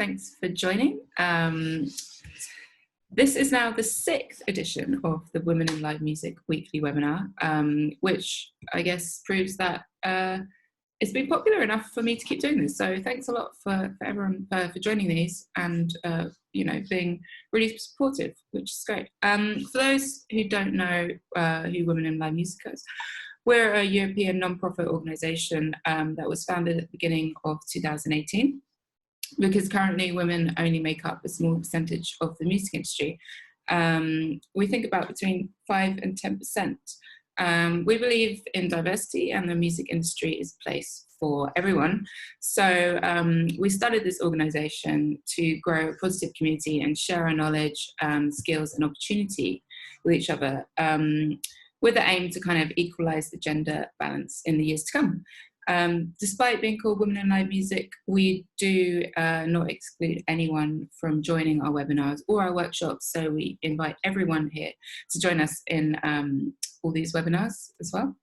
thanks for joining. This is now the 6th edition of the Women in Live Music weekly webinar, which I guess proves that it's been popular enough for me to keep doing this. So thanks a lot for everyone for joining these and being really supportive, which is great. For those who don't know who Women in Live Music is, we're a European non-profit organisation that was founded at the beginning of 2018, because currently women only make up a small percentage of the music industry. We think about between 5 and 10%. We believe in diversity, and the music industry is a place for everyone. So we started this organisation to grow a positive community and share our knowledge, skills and opportunity with each other, with the aim to kind of equalise the gender balance in the years to come. Despite being called Women in Live Music, we do not exclude anyone from joining our webinars or our workshops, so we invite everyone here to join us in all these webinars as well.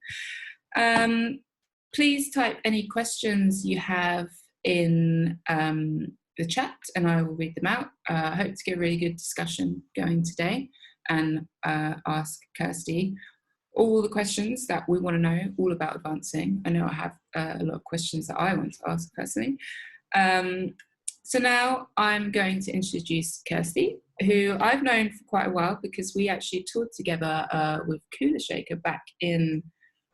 Please type any questions you have in the chat and I will read them out. I hope to get a really good discussion going today and ask Kirstie all the questions that we want to know all about advancing. I know I have a lot of questions that I want to ask personally. So now I'm going to introduce Kirstie, who I've known for quite a while because we actually toured together with Kula Shaker back in,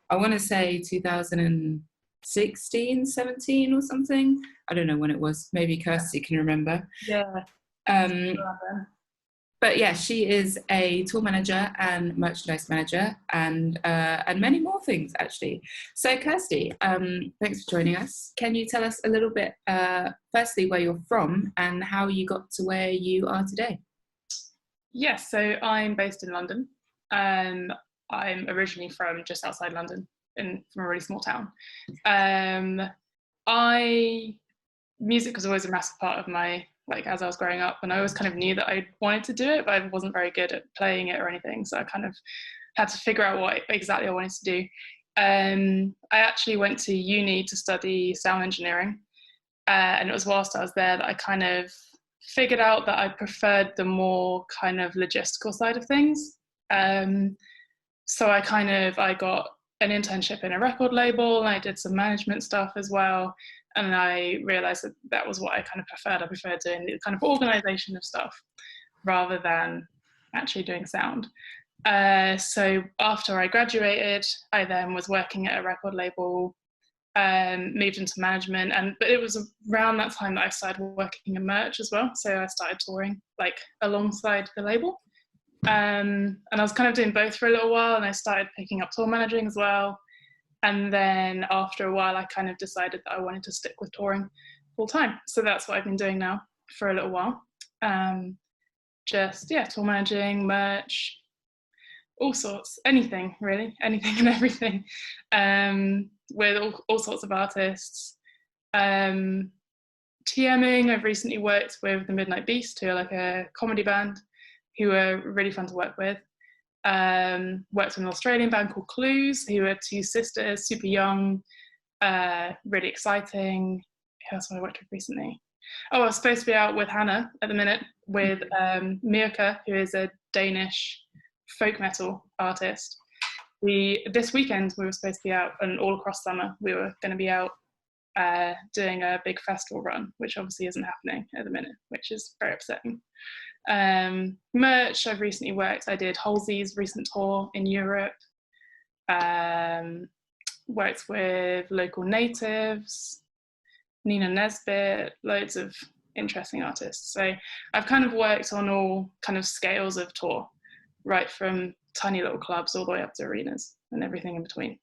I want to say 2016, 17 or something. I don't know when it was. Maybe Kirstie can remember. Yeah. But yeah, she is a tour manager and merchandise manager and many more things, actually. So Kirstie, thanks for joining us. Can you tell us a little bit, firstly, where you're from and how you got to where you are today? Yes, so I'm based in London. I'm originally from just outside London, from a really small town. Music was always a massive part of my, as I was growing up, and I always kind of knew that I wanted to do it, but I wasn't very good at playing it or anything, so I kind of had to figure out what exactly I wanted to do. I actually went to uni to study sound engineering, and it was whilst I was there that I kind of figured out that I preferred the more kind of logistical side of things. So I got an internship in a record label, and I did some management stuff as well. And I realised that that was what I kind of preferred. I preferred doing the kind of organisation of stuff rather than actually doing sound. So after I graduated, I then was working at a record label, moved into management, but it was around that time that I started working in merch as well. So I started touring alongside the label. And I was kind of doing both for a little while, and I started picking up tour managing as well. And then after a while, I kind of decided that I wanted to stick with touring full time. So that's what I've been doing now for a little while. Tour managing, merch, all sorts, anything really, anything and everything, with all sorts of artists. TMing, I've recently worked with the Midnight Beast, who are like a comedy band, who are really fun to work with. Worked with an Australian band called CLEWS, who are two sisters, super young, really exciting. Who else have I worked with recently? Oh, I was supposed to be out with Hannah at the minute with Myrkur, who is a Danish folk metal artist. This weekend we were supposed to be out, and all across summer we were going to be out doing a big festival run, which obviously isn't happening at the minute, which is very upsetting. Merch, I've recently worked. I did Halsey's recent tour in Europe. Worked with local natives, Nina Nesbitt, loads of interesting artists. So I've kind of worked on all kind of scales of tour, right from tiny little clubs all the way up to arenas and everything in between.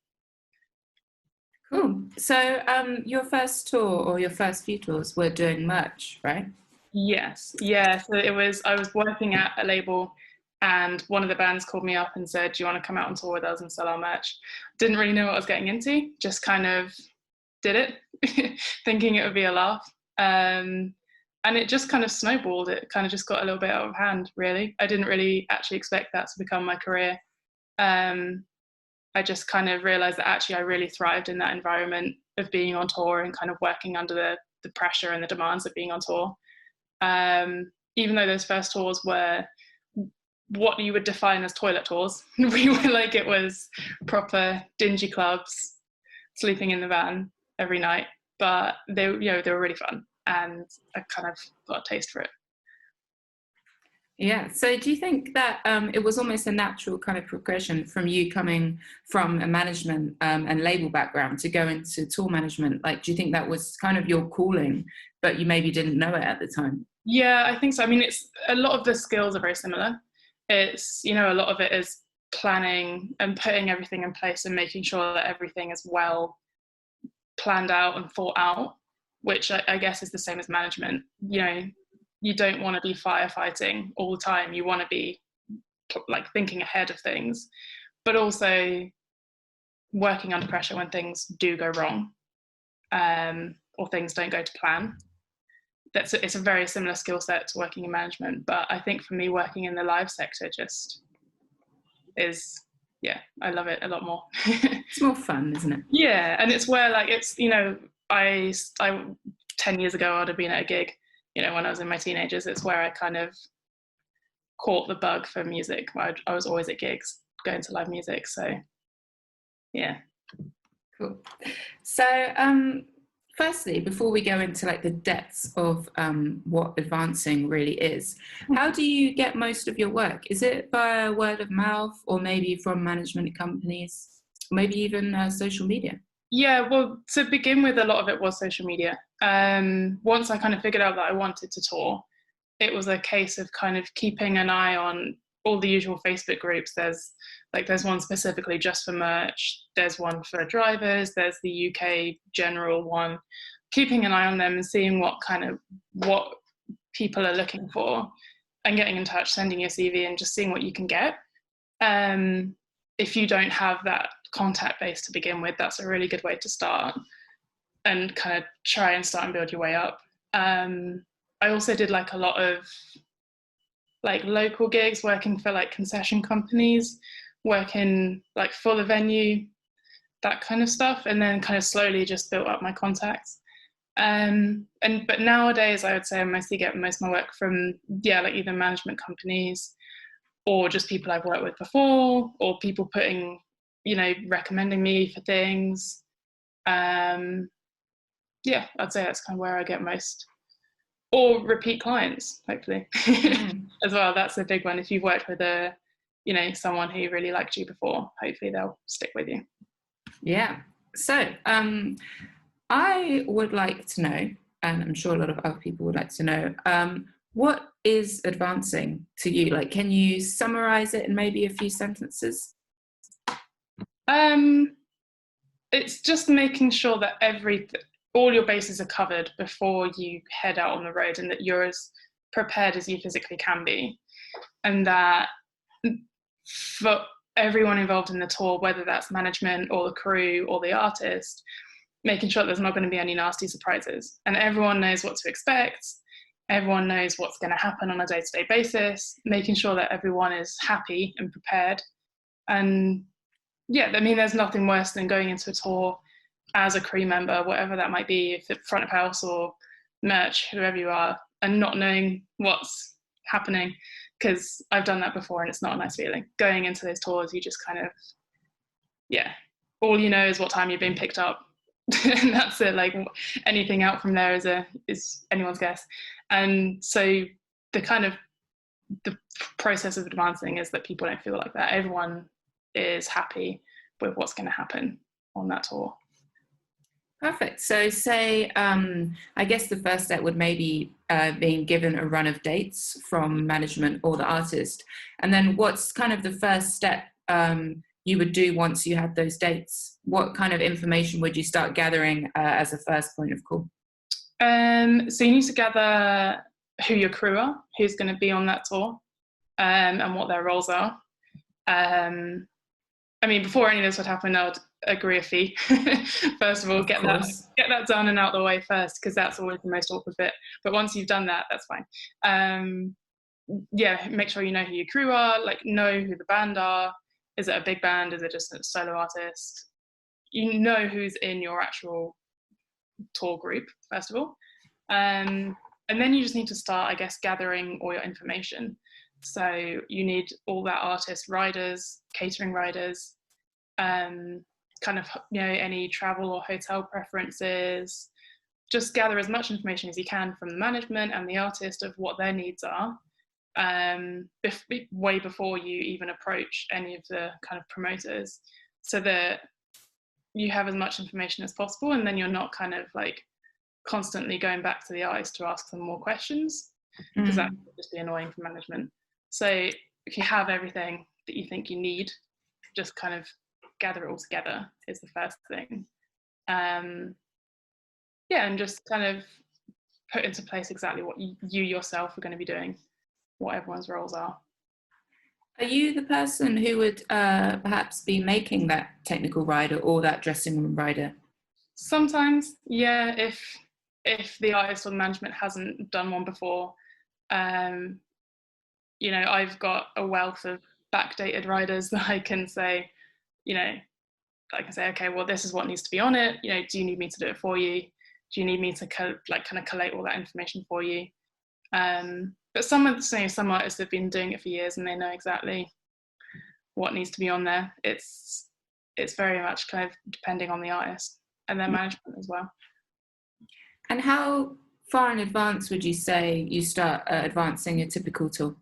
Cool. So your first tour or your first few tours were doing merch, right? Yes, yeah. So I was working at a label, and one of the bands called me up and said, do you want to come out on tour with us and sell our merch? Didn't really know what I was getting into, just kind of did it, thinking it would be a laugh. And it just kind of snowballed. It kind of just got a little bit out of hand, really. I didn't really actually expect that to become my career. I just kind of realised that actually I really thrived in that environment of being on tour and kind of working under the pressure and the demands of being on tour. Even though those first tours were what you would define as toilet tours. We were like, it was proper dingy clubs, sleeping in the van every night, but they were really fun, and I kind of got a taste for it. Yeah. So do you think that it was almost a natural kind of progression from you coming from a management and label background to go into tour management? Like, do you think that was kind of your calling, but you maybe didn't know it at the time? Yeah, I think so. I mean, it's a lot of the skills are very similar. It's, a lot of it is planning and putting everything in place and making sure that everything is well planned out and thought out, which I guess is the same as management. You don't want to be firefighting all the time. You want to be like thinking ahead of things, but also working under pressure when things do go wrong, or things don't go to plan. It's a very similar skill set to working in management, but I think for me, working in the live sector just is, I love it a lot more. It's more fun, isn't it? Yeah, and it's where I 10 years ago I'd have been at a gig, when I was in my teenagers. It's where I kind of caught the bug for music. I was always at gigs, going to live music. So, yeah. Cool. So, firstly, before we go into like the depths of what advancing really is, how do you get most of your work? Is it via word of mouth, or maybe from management companies, maybe even social media? Yeah, well, to begin with, a lot of it was social media. Once I kind of figured out that I wanted to tour, it was a case of kind of keeping an eye on all the usual Facebook groups. There's one specifically just for merch. There's one for drivers. There's the UK general one. Keeping an eye on them and seeing what people are looking for, and getting in touch, sending your CV, and just seeing what you can get. If you don't have that contact base to begin with, that's a really good way to start and kind of try and start and build your way up. I also did like a lot of like local gigs, working for like concession companies, working like for the venue, that kind of stuff, and then kind of slowly just built up my contacts. But nowadays I would say I mostly get most of my work from like either management companies or just people I've worked with before, or people putting, recommending me for things. I'd say that's kind of where I get most. Or repeat clients, hopefully, as well. That's a big one. If you've worked with someone who really liked you before, hopefully they'll stick with you. Yeah. So I would like to know, and I'm sure a lot of other people would like to know, what is advancing to you? Like, can you summarize it in maybe a few sentences? It's just making sure that all your bases are covered before you head out on the road, and that you're as prepared as you physically can be. And that for everyone involved in the tour, whether that's management or the crew or the artist, making sure there's not going to be any nasty surprises. And everyone knows what to expect. Everyone knows what's going to happen on a day-to-day basis, making sure that everyone is happy and prepared. And there's nothing worse than going into a tour as a crew member, whatever that might be, if it's front of house or merch, whoever you are, and not knowing what's happening, because I've done that before and it's not a nice feeling. Going into those tours, you just kind of, all you know is what time you've been picked up, and that's it. Like, anything out from there is anyone's guess. And so the process of advancing is that people don't feel like that. Everyone is happy with what's going to happen on that tour. Perfect. So say, I guess the first step would maybe being given a run of dates from management or the artist. And then what's kind of the first step you would do once you had those dates? What kind of information would you start gathering as a first point of call? So you need to gather who your crew are, who's going to be on that tour, and what their roles are. Before any of this would happen, I would agree a fee. First of all, get that done and out of the way first, because that's always the most awkward bit. But once you've done that, that's fine. Make sure you know who your crew are, like know who the band are. Is it a big band? Is it just a solo artist? You know who's in your actual tour group, first of all. And then you just need to start, I guess, gathering all your information. So you need all that artist riders, catering riders, kind of, you know, any travel or hotel preferences. Just gather as much information as you can from the management and the artist of what their needs are, way before you even approach any of the kind of promoters, so that you have as much information as possible, and then you're not kind of like constantly going back to the artist to ask them more questions, because that would just be annoying for management. So if you have everything that you think you need, just kind of gather it all together is the first thing. Yeah, and just kind of put into place exactly what you yourself are going to be doing, what everyone's roles are. Are you the person who would perhaps be making that technical rider or that dressing room rider? Sometimes, yeah, if the artist or the management hasn't done one before, you know, I've got a wealth of backdated riders that I can say, you know, I can say, okay, well, this is what needs to be on it. You know, do you need me to do it for you? Do you need me to kind of collate all that information for you? But some artists have been doing it for years and they know exactly what needs to be on there. It's very much kind of depending on the artist and their management as well. And how far in advance would you say you start advancing a typical tour?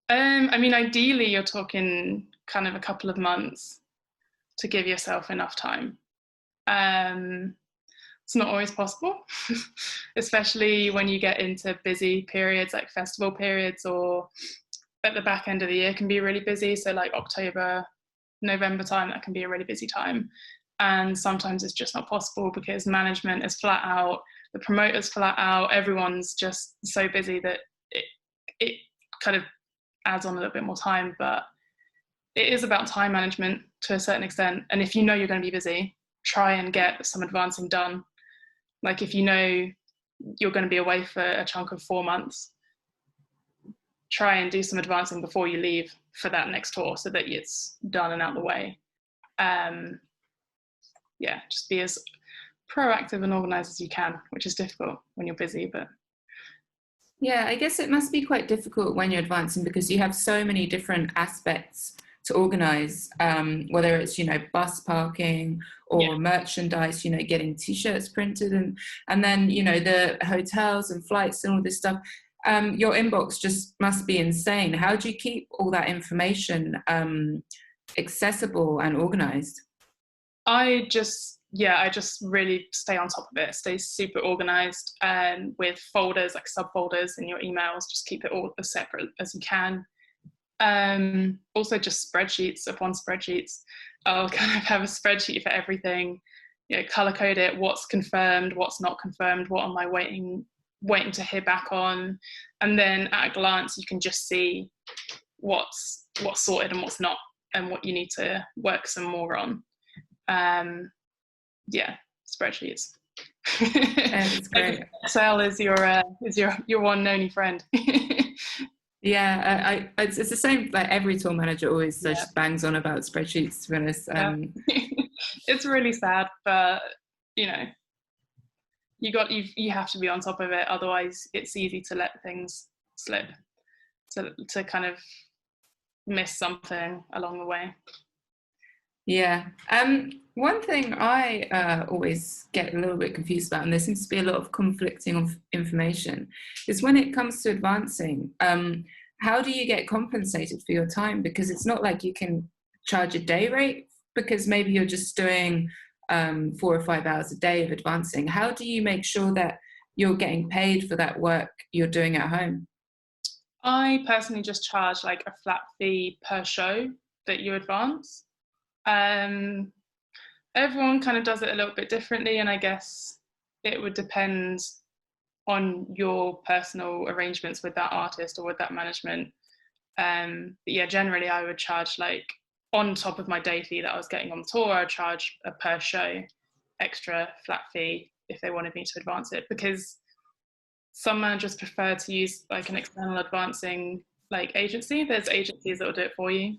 I mean, ideally, you're talking kind of a couple of months to give yourself enough time. It's not always possible, especially when you get into busy periods like festival periods, or at the back end of the year can be really busy. So like October, November time, that can be a really busy time. And sometimes it's just not possible because management is flat out, the promoter's flat out, everyone's just so busy that it kind of adds on a little bit more time. But it is about time management to a certain extent. And if you know you're going to be busy, try and get some advancing done. Like if you know you're going to be away for a chunk of 4 months, try and do some advancing before you leave for that next tour so that it's done and out the way. Yeah, just be as proactive and organised as you can, which is difficult when you're busy, but yeah, I guess it must be quite difficult when you're advancing because you have so many different aspects to organise, whether it's, you know, bus parking or merchandise, you know, getting T-shirts printed and then, you know, the hotels and flights and all this stuff. Your inbox just must be insane. How do you keep all that information accessible and organised? I just really stay on top of it, stay super organised, with folders, like subfolders in your emails, just keep it all as separate as you can. Also just spreadsheets upon spreadsheets. I'll kind of have a spreadsheet for everything, you know, color code it, what's confirmed, what's not confirmed, what am I waiting to hear back on, and then at a glance you can just see what's sorted and what's not, and what you need to work some more on. Yeah, spreadsheets. It's great. Excel is your one and only friend. Yeah, it's the same. Like every tour manager always just bangs on about spreadsheets. To be honest, it's really sad, but you know, you have to be on top of it. Otherwise, it's easy to let things slip, to kind of miss something along the way. Yeah. One thing I always get a little bit confused about, and there seems to be a lot of conflicting information, is when it comes to advancing, how do you get compensated for your time? Because it's not like you can charge a day rate, because maybe you're just doing 4 or 5 hours a day of advancing. How do you make sure that you're getting paid for that work you're doing at home? I personally just charge like a flat fee per show that you advance. Everyone kind of does it a little bit differently, and I guess it would depend on your personal arrangements with that artist or with that management. But yeah, generally I would charge, like on top of my day fee that I was getting on tour, I'd charge a per show extra flat fee if they wanted me to advance it, because some managers prefer to use like an external advancing like agency. There's agencies that will do it for you,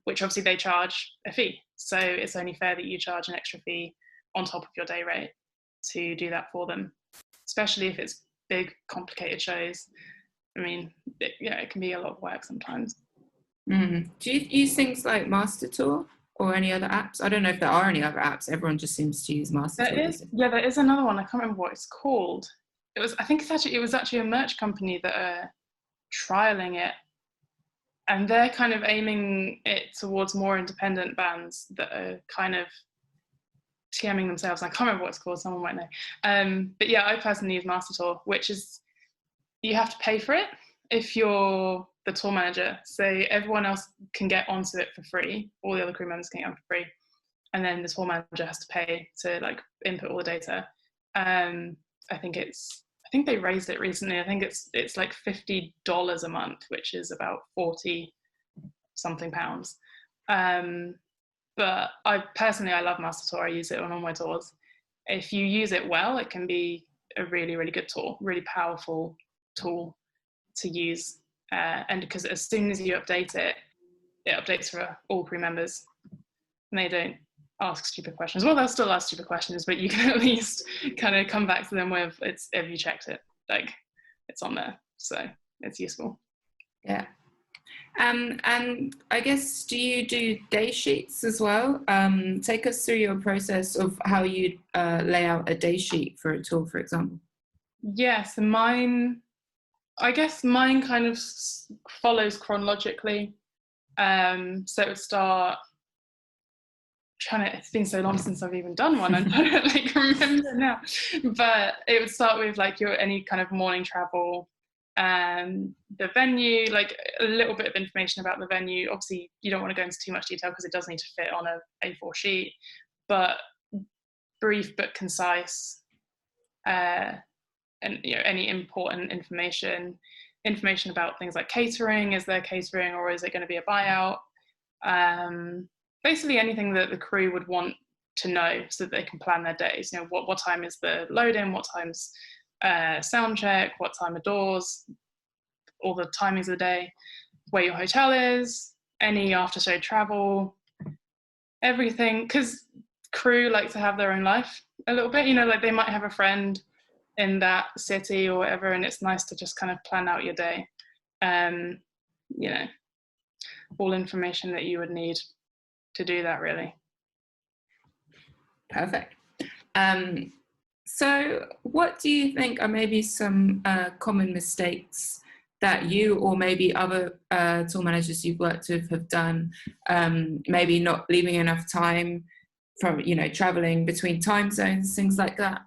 which obviously they charge a fee. So it's only fair that you charge an extra fee on top of your day rate to do that for them, especially if it's big, complicated shows. I mean, it can be a lot of work sometimes. Do you use things like Master Tour or any other apps? I don't know if there are any other apps. Everyone just seems to use Master Tour. There is another one. I can't remember what it's called. It was actually a merch company that are trialing it, and they're kind of aiming it towards more independent bands that are kind of TMing themselves. I can't remember what it's called. Someone might know. But yeah, I personally use Master Tour, which is, you have to pay for it if you're the tour manager. So everyone else can get onto it for free. All the other crew members can get on for free. And then the tour manager has to pay to like input all the data. I think they raised it recently. I think it's like $50 a month, which is about 40 something pounds. But I love Master Tour. I use it on all my tours. If you use it well, it can be a really, really good tool, really powerful tool to use. And because as soon as you update it, it updates for all crew members, and they don't ask stupid questions. Well, they'll still ask stupid questions, but you can at least kind of come back to them with, have you checked it? Like, it's on there, so it's useful. Yeah. And I guess, do you do day sheets as well? Take us through your process of how you lay out a day sheet for a tour, for example. Yes, mine kind of follows chronologically. So it would start, it's been so long since I've even done one, I'm trying to like remember now. But it would start with like any kind of morning travel, the venue, like a little bit of information about the venue. Obviously, you don't want to go into too much detail because it does need to fit on a A4 sheet, but brief but concise. And any important information about things like catering. Is there catering, or is it going to be a buyout? Basically anything that the crew would want to know so that they can plan their days. What time is the load-in, what time's sound check, what time are doors, all the timings of the day, where your hotel is, any after-show travel, everything. Because crew like to have their own life a little bit, like they might have a friend in that city or whatever, and it's nice to just kind of plan out your day. All information that you would need to do that, really. Perfect. So what do you think are maybe some common mistakes that you or maybe other tour managers you've worked with have done? Maybe not leaving enough time from, traveling between time zones, things like that.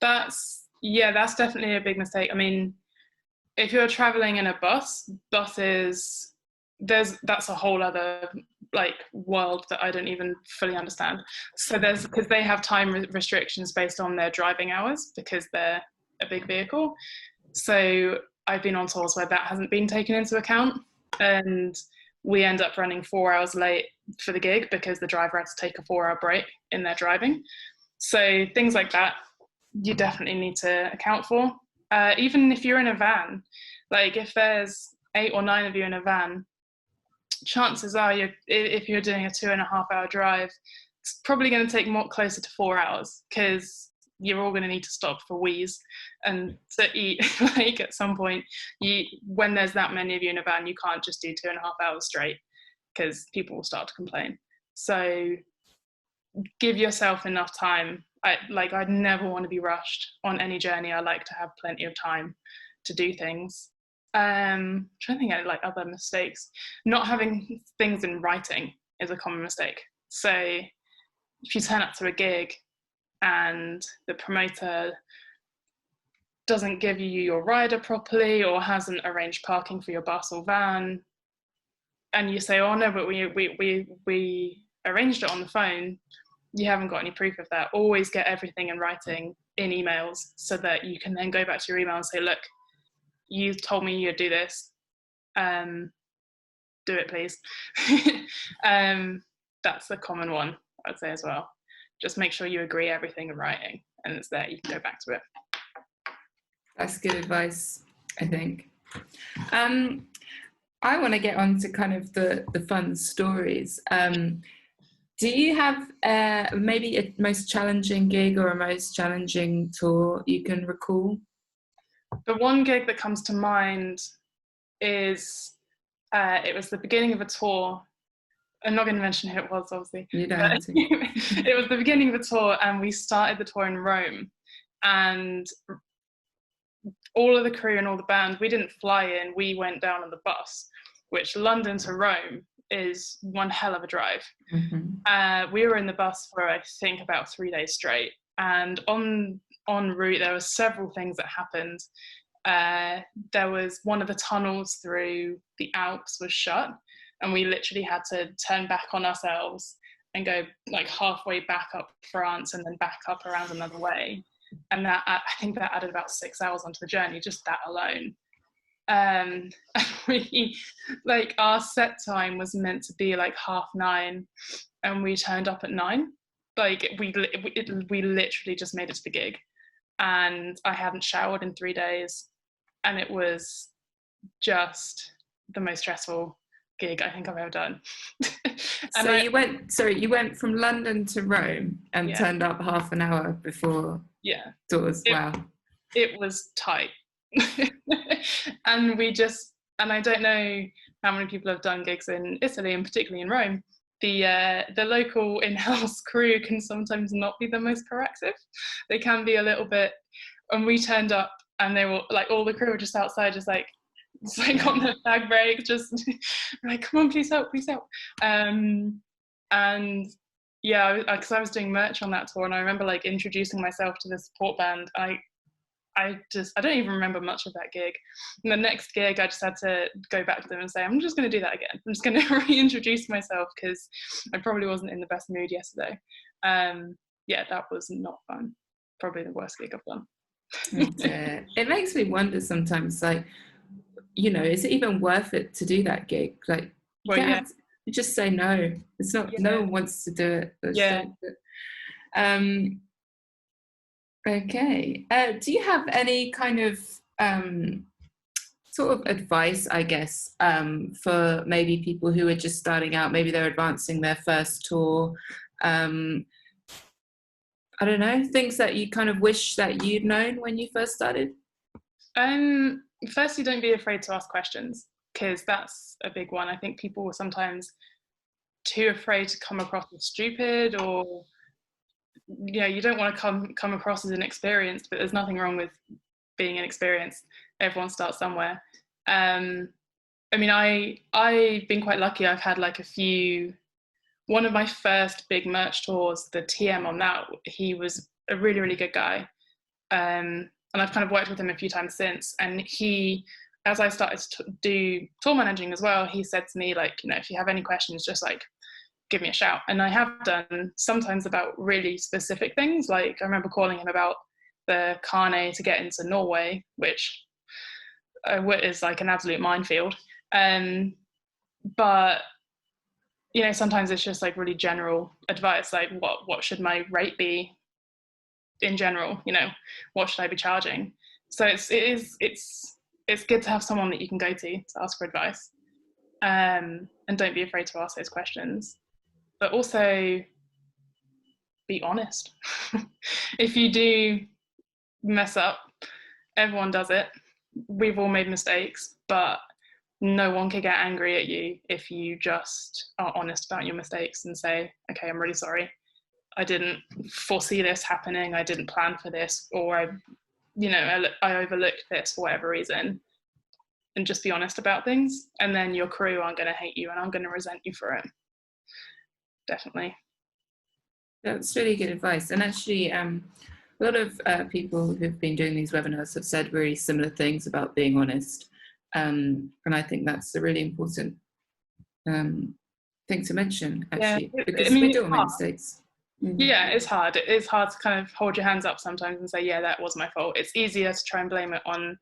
That's definitely a big mistake. I mean, if you're traveling in a bus, that's a whole other like world that I don't even fully understand. So because they have time restrictions based on their driving hours because they're a big vehicle. So I've been on tours where that hasn't been taken into account, and we end up running 4 hours late for the gig because the driver had to take a 4-hour break in their driving. So things like that you definitely need to account for. Even if you're in a van, like if there's 8 or 9 of you in a van, chances are if you're doing a 2.5-hour drive, it's probably going to take closer to 4 hours because you're all going to need to stop for wheeze and to eat. Like at some point, when there's that many of you in a van, you can't just do 2.5 hours straight because people will start to complain. So give yourself enough time. I'd never want to be rushed on any journey. I like to have plenty of time to do things. I'm trying to think of like other mistakes. Not having things in writing is a common mistake. So if you turn up to a gig and the promoter doesn't give you your rider properly or hasn't arranged parking for your bus or van, and you say, oh no, but we arranged it on the phone, you haven't got any proof of that. Always get everything in writing in emails so that you can then go back to your email and say, look, you told me you'd do this. Do it, please. That's a common one, I'd say as well. Just make sure you agree everything in writing and it's there, you can go back to it. That's good advice, I think. I want to get on to kind of the fun stories. Do you have maybe a most challenging gig or a most challenging tour you can recall? The one gig that comes to mind is it was the beginning of a tour. I'm not going to mention who it was, obviously. You don't have to. It was the beginning of the tour, and we started the tour in Rome. And all of the crew and all the band, we didn't fly in, we went down on the bus, which London to Rome is one hell of a drive. We were in the bus for, I think, about 3 days straight. And en route, there were several things that happened. There was one of the tunnels through the Alps was shut, and we literally had to turn back on ourselves and go like halfway back up France and then back up around another way. And that, I think that added about 6 hours onto the journey, just that alone. We, like, our set time was meant to be like 9:30, and we turned up at 9. Like, we literally just made it to the gig, and I hadn't showered in 3 days, and it was just the most stressful gig I think I've ever done. So you went from London to Rome and turned up half an hour before doors. Wow. It was tight. And I don't know how many people have done gigs in Italy, and particularly in Rome. The local in-house crew can sometimes not be the most proactive. They can be a little bit, and we turned up and they were like, all the crew were just outside, just like on their bag break, just like, come on, please help. And yeah, because I was doing merch on that tour, and I remember like introducing myself to the support band. I don't even remember much of that gig. And the next gig, I just had to go back to them and say, I'm just going to do that again. I'm just going to reintroduce myself because I probably wasn't in the best mood yesterday. Yeah, that was not fun. Probably the worst gig I've done. It makes me wonder sometimes, like, you know, is it even worth it to do that gig? Like, you just say no. It's not. No one wants to do it. Okay. Do you have any kind of sort of advice, I guess, for maybe people who are just starting out? Maybe they're advancing their first tour. I don't know, things that you kind of wish that you'd known when you first started? Firstly, don't be afraid to ask questions, because that's a big one. I think people were sometimes too afraid to come across as stupid, or you don't want to come across as inexperienced, but there's nothing wrong with being inexperienced. Everyone starts somewhere. I mean, I've been quite lucky. I've had like one of my first big merch tours, the TM on that, he was a really, really good guy. And I've kind of worked with him a few times since. And he, as I started to do tour managing as well, he said to me, like, if you have any questions, just like, give me a shout. And I have done sometimes about really specific things. Like, I remember calling him about the carnet to get into Norway, which is like an absolute minefield. But sometimes it's just like really general advice, like what should my rate be in general? What should I be charging? So it's good to have someone that you can go to ask for advice, and don't be afraid to ask those questions. But also be honest. If you do mess up, everyone does it. We've all made mistakes, but no one can get angry at you if you just are honest about your mistakes and say, okay, I'm really sorry. I didn't foresee this happening. I didn't plan for this, or I overlooked this for whatever reason. And just be honest about things. And then your crew aren't going to hate you and aren't going to resent you for it. Definitely. That's really good advice. And actually, a lot of people who've been doing these webinars have said really similar things about being honest. And I think that's a really important thing to mention, actually, because we do make mistakes. Yeah, it's hard. It's hard to kind of hold your hands up sometimes and say, yeah, that was my fault. It's easier to try and blame it on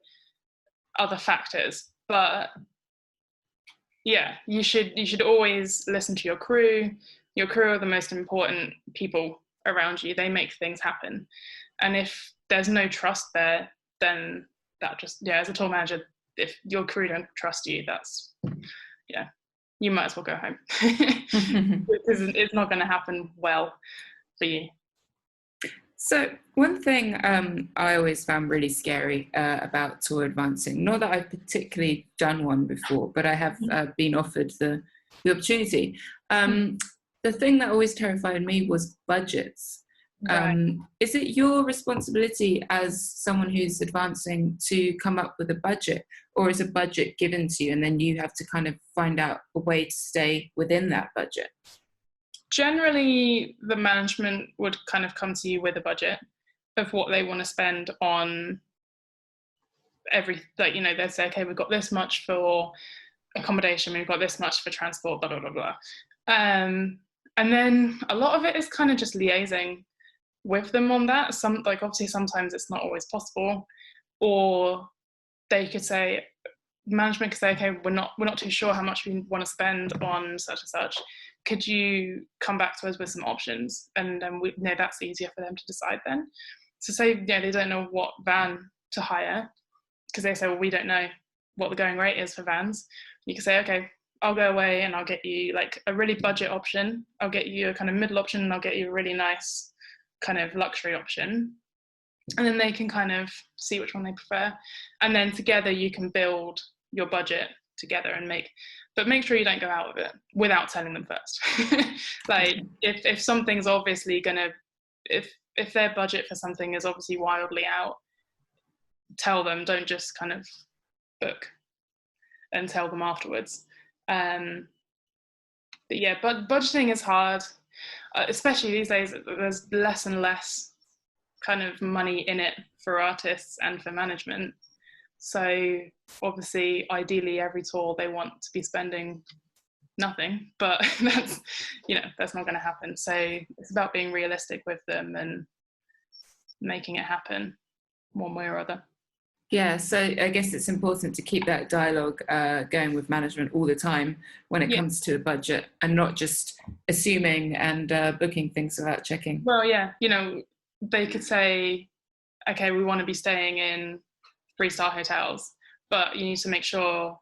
other factors. But yeah, you should always listen to your crew. Your crew are the most important people around you. They make things happen. And if there's no trust there, then that just, as a tour manager, if your crew don't trust you, you might as well go home. Because it's not going to happen well for you. So one thing I always found really scary about tour advancing, not that I've particularly done one before, but I have been offered the opportunity. The thing that always terrified me was budgets. Right. Is it your responsibility as someone who's advancing to come up with a budget, or is a budget given to you and then you have to kind of find out a way to stay within that budget? Generally, the management would kind of come to you with a budget of what they want to spend on like, they'd say, okay, we've got this much for accommodation, we've got this much for transport, blah, blah, blah, blah. And then a lot of it is kind of just liaising with them on that. Obviously sometimes it's not always possible, or they could say, management could say, okay, we're not too sure how much we want to spend on such and such. Could you come back to us with some options? And then we know that's easier for them to decide then. So say, they don't know what van to hire, because they say, well, we don't know what the going rate is for vans. You can say, okay, I'll go away and I'll get you like a really budget option. I'll get you a kind of middle option, and I'll get you a really nice kind of luxury option. And then they can kind of see which one they prefer. And then together you can build your budget together and make sure you don't go out of it without telling them first. Like if something's obviously gonna, if their budget for something is obviously wildly out, tell them, don't just kind of book and tell them afterwards. But yeah, budgeting is hard, especially these days. There's less and less kind of money in it for artists and for management. So obviously, ideally, every tour they want to be spending nothing, but that's not going to happen. So it's about being realistic with them and making it happen one way or other. Yeah, so I guess it's important to keep that dialogue going with management all the time when it comes to a budget, and not just assuming and booking things without checking. Well, yeah, they could say, okay, we want to be staying in 3-star hotels, but you need to make sure,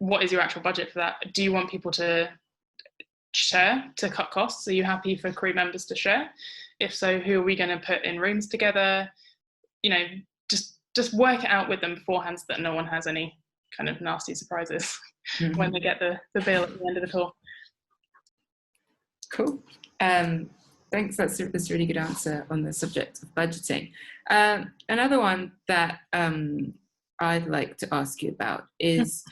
what is your actual budget for that? Do you want people to share to cut costs? Are you happy for crew members to share? If so, who are we going to put in rooms together? Just work it out with them beforehand so that no one has any kind of nasty surprises when they get the bill at the end of the tour. Cool. Thanks, that's a really good answer on the subject of budgeting. Another one that I'd like to ask you about is,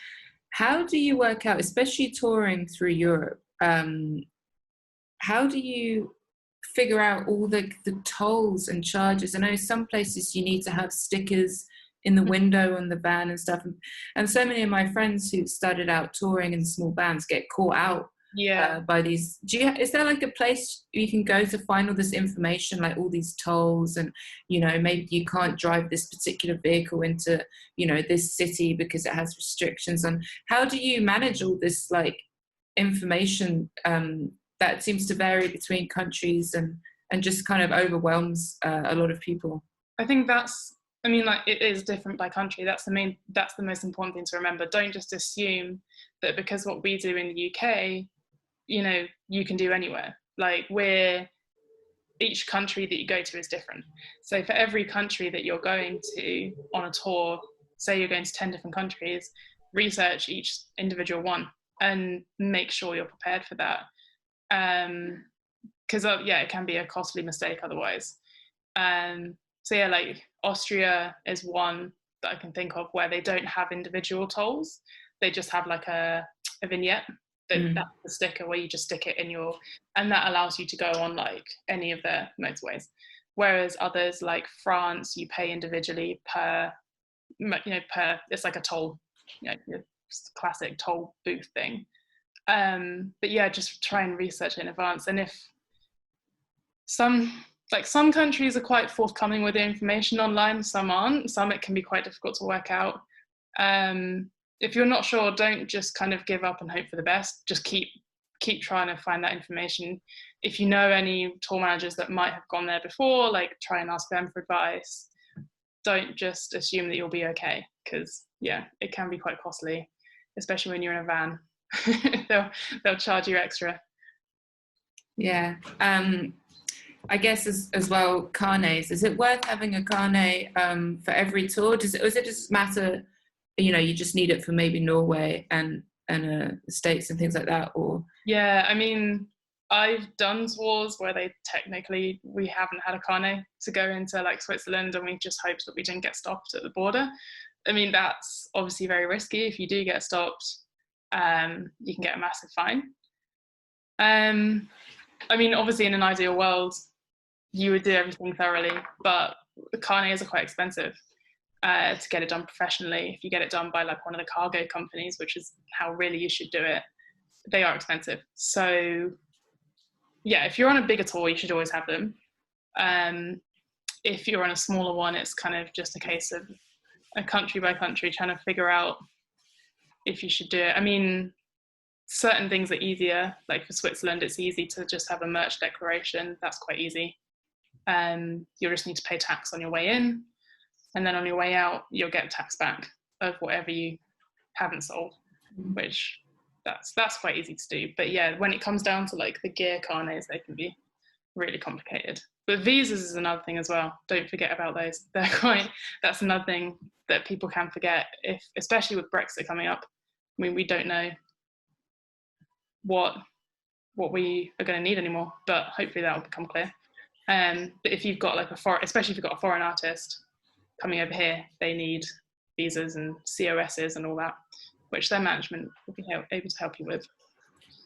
how do you work out, especially touring through Europe, how do you figure out all the tolls and charges? I know some places you need to have stickers in the window on the van and stuff, and so many of my friends who started out touring in small bands get caught out by these. Is there like a place you can go to find all this information, like all these tolls, and maybe you can't drive this particular vehicle into this city because it has restrictions on? How do you manage all this like information that seems to vary between countries and just kind of overwhelms a lot of people? I think it is different by country. That's the most important thing to remember. Don't just assume that because what we do in the UK, you can do anywhere. Like, each country that you go to is different. So for every country that you're going to on a tour, say you're going to 10 different countries, research each individual one and make sure you're prepared for that. Because it can be a costly mistake otherwise. Like Austria is one that I can think of where they don't have individual tolls. They just have like a vignette. That's the sticker where you just stick it in and that allows you to go on like any of their motorways. Whereas others like France, you pay individually per, it's like a toll, classic toll booth thing. But yeah, just try and research it in advance. And if some countries are quite forthcoming with the information online, some aren't. Some it can be quite difficult to work out. If you're not sure, don't just kind of give up and hope for the best. Just keep trying to find that information. If you know any tour managers that might have gone there before, like try and ask them for advice. Don't just assume that you'll be okay, because it can be quite costly, especially when you're in a van. they'll charge you extra. Yeah. I guess as well, carnets. Is it worth having a carnet for every tour? Or does it just matter? You just need it for maybe Norway and the States and things like that, or? Yeah, I mean, I've done tours where we haven't had a carnet to go into like Switzerland, and we just hoped that we didn't get stopped at the border. I mean, that's obviously very risky. If you do get stopped, you can get a massive fine. I mean, obviously in an ideal world, you would do everything thoroughly, but the carnets are quite expensive to get it done professionally. If you get it done by like one of the cargo companies, which is how really you should do it, they are expensive. So yeah, if you're on a bigger tour, you should always have them. If you're on a smaller one, it's kind of just a case of a country by country trying to figure out if you should do it. I mean, certain things are easier. Like for Switzerland, it's easy to just have a merch declaration. That's quite easy. You'll just need to pay tax on your way in, and then on your way out, you'll get tax back of whatever you haven't sold, which that's quite easy to do. But yeah, when it comes down to like the gear carnets, they can be really complicated. But visas is another thing as well. Don't forget about those. That's another thing that people can forget, especially with Brexit coming up. I mean, we don't know what we are going to need anymore, but hopefully that will become clear. But if you've got like especially if you've got a foreign artist coming over here, they need visas and COSs and all that, which their management will be able to help you with.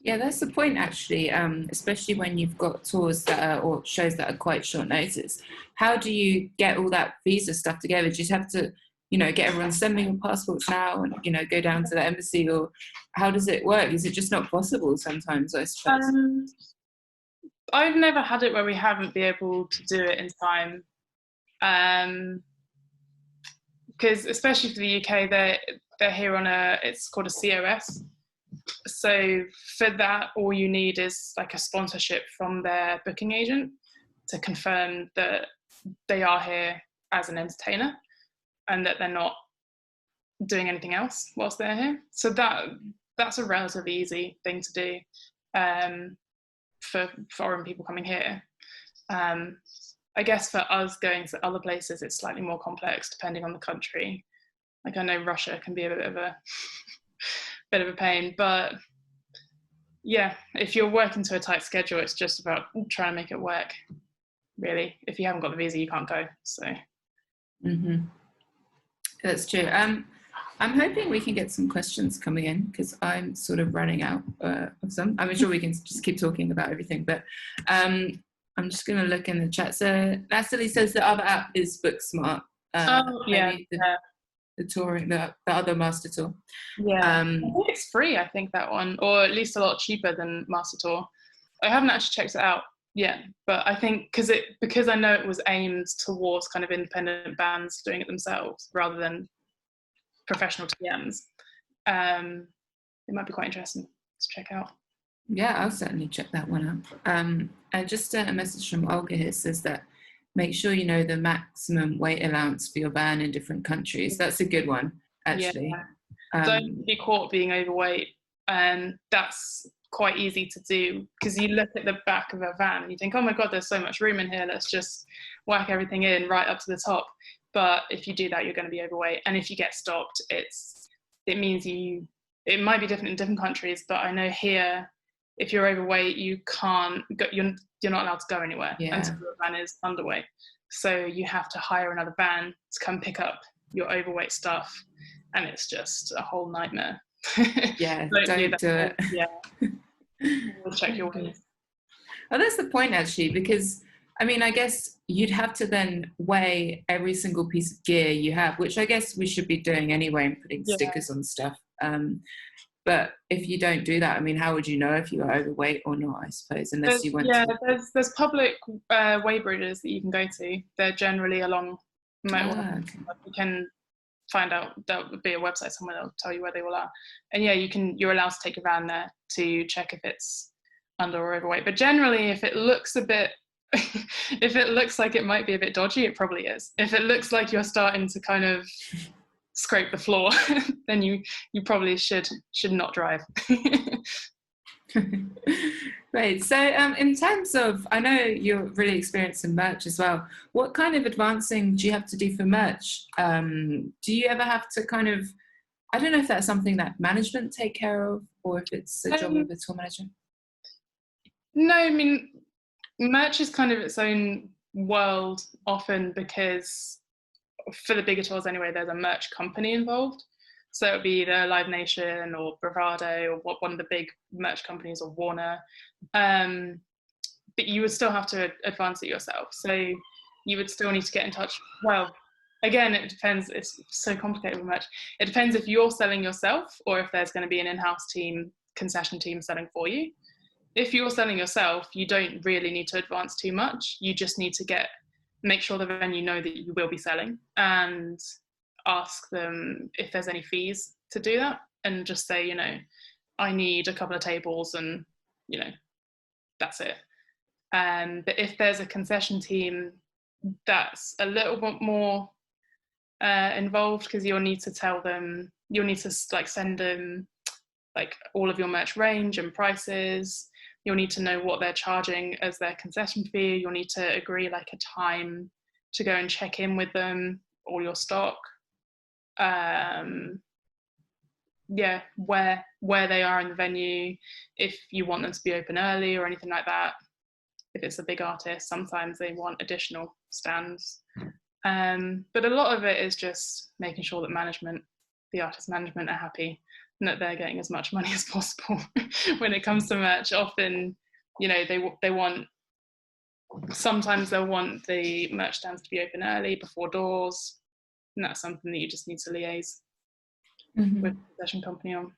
Yeah, that's the point actually, especially when you've got tours or shows that are quite short notice. How do you get all that visa stuff together? Do you just have to, get everyone sending your passports now and, go down to the embassy, or how does it work? Is it just not possible sometimes, I suppose? I've never had it where we haven't been able to do it in time. Because especially for the UK, they're here on it's called a COS. So for that, all you need is like a sponsorship from their booking agent to confirm that they are here as an entertainer and that they're not doing anything else whilst they're here. So that's a relatively easy thing to do for foreign people coming here. I guess for us going to other places, it's slightly more complex depending on the country. Like I know Russia can be a bit of a pain, but yeah, if you're working to a tight schedule, it's just about trying to make it work, really. If you haven't got the visa, you can't go, so. Mm-hmm. That's true. I'm hoping we can get some questions coming in because I'm sort of running out of some. I'm sure we can just keep talking about everything, but I'm just going to look in the chat. So Natalie says the other app is Booksmart. The touring, the other master tour. Yeah, I think it's free. I think that one, or at least a lot cheaper than Master Tour. I haven't actually checked it out yet, but I think because I know it was aimed towards kind of independent bands doing it themselves rather than professional TMs. It might be quite interesting to check out. Yeah, I'll certainly check that one out. And just a message from Olga here says that make sure you know the maximum weight allowance for your band in different countries. That's a good one, actually. Yeah. Don't be caught being overweight. And that's quite easy to do because you look at the back of a van and you think, oh my God, there's so much room in here. Let's just whack everything in right up to the top. But if you do that, you're going to be overweight. And if you get stopped, it means it might be different in different countries, but I know here, if you're overweight, you can't go, you're not allowed to go anywhere until the van is underweight. So you have to hire another van to come pick up your overweight stuff, and it's just a whole nightmare. Yeah, don't do it. Yeah, we'll check your weight. Oh, that's the point actually, because I mean, I guess you'd have to then weigh every single piece of gear you have, which I guess we should be doing anyway and putting stickers on stuff. But if you don't do that, I mean, how would you know if you are overweight or not, I suppose, unless you went to... there's public weigh bridges that you can go to. They're generally along motorways. Okay. You can find out, there'll be a website somewhere that'll tell you where they all are. And yeah, you're allowed to take a van there to check if it's under or overweight. But generally, if it looks a bit... if it looks like it might be a bit dodgy, it probably is. If it looks like you're starting to kind of scrape the floor, then you probably should not drive. Great. So in terms of, I know you're really experienced in merch as well. What kind of advancing do you have to do for merch? Do you ever have to kind of, I don't know if that's something that management take care of or if it's a job of the tour manager? No, I mean, merch is kind of its own world often because for the bigger tours anyway, there's a merch company involved. So it would be either Live Nation or Bravado or one of the big merch companies or Warner. But you would still have to advance it yourself. So you would still need to get in touch. Well, again, it depends. It's so complicated with merch. It depends if you're selling yourself or if there's going to be an in-house team, concession team selling for you. If you're selling yourself, you don't really need to advance too much. You just need to make sure the venue know that you will be selling and ask them if there's any fees to do that, and just say, I need a couple of tables and, that's it. But if there's a concession team, that's a little bit more involved because you'll need to send them all of your merch range and prices. You'll need to know what they're charging as their concession fee. You'll need to agree a time to go and check in with them, all your stock. Where they are in the venue, if you want them to be open early or anything like that. If it's a big artist, sometimes they want additional stands. But a lot of it is just making sure that the artist management are happy and that they're getting as much money as possible. When it comes to merch, often, sometimes they'll want the merch stands to be open early before doors. And that's something that you just need to liaise with the concession company on.